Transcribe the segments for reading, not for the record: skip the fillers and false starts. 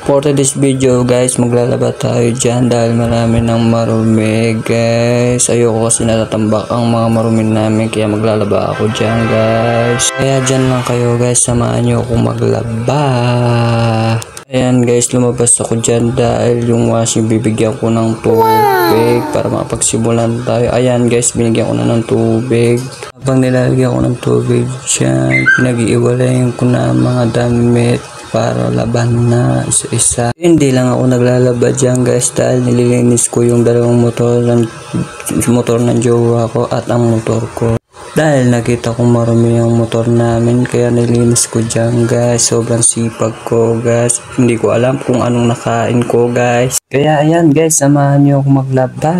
For this video guys, maglalaba tayo dyan dahil marami ng marumi guys. Ayoko kasi natatambak ang mga marumi namin kaya maglalaba ako dyan guys. Kaya dyan lang kayo guys, samahan nyo akong maglaba. Ayan guys, lumabas ako dyan dahil yung washing bibigyan ko ng tubig para mapagsimulan tayo. Ayan guys, binigyan ko na ng tubig. Habang nilalagyan ko ng tubig dyan, pinag-iiwalayin ko na mga damit para laban na isa-isa. Hindi lang ako naglalaba dyan guys dahil nililinis ko yung dalawang motor ng jowa ko at ang motor ko. Dahil nakita kong marumi ang motor namin kaya nilinis ko dyan guys. Sobrang sipag ko guys. Hindi ko alam kung anong nakain ko guys. Kaya ayan guys, samahan nyo ako maglaba.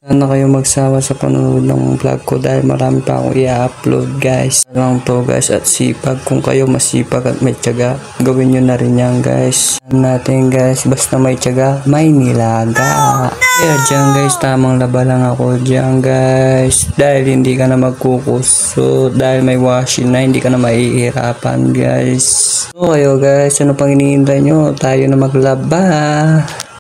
Sana kayo magsawa sa panonood ng vlog ko dahil marami pa akong i-upload guys. Lang to guys at sipag. Kung kayo masipag at may tiyaga, gawin nyo na rin yan guys. Natin guys, basta may tiyaga, may nilaga. Kaya dyan guys, tamang laba lang ako dyan guys. Dahil hindi ka na magkukuso, dahil may washing na, hindi ka na maihirapan guys. So kayo guys, ano pang iniintay nyo? Tayo na maglaba.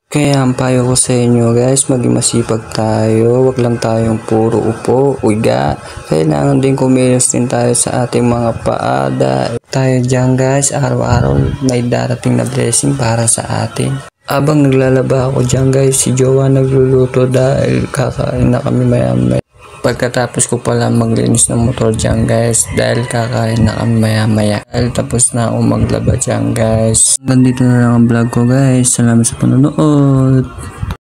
Kaya ang payo ko sa inyo guys, maging masipag tayo. Wag lang tayong puro upo, uga. Kailangan din kumilos din tayo sa ating mga paada. Tayo dyan guys, araw-araw may darating na blessing para sa atin. Abang naglalaba ako dyan guys, si Jowa nagluluto dahil kakain na kami maya-maya. Pagkatapos ko pala maglinis ng motor dyan guys, dahil kakain na kami maya-maya. Dahil tapos na ako maglaba dyan guys. Hanggang dito na lang ang vlog ko guys. Salamat sa panonood.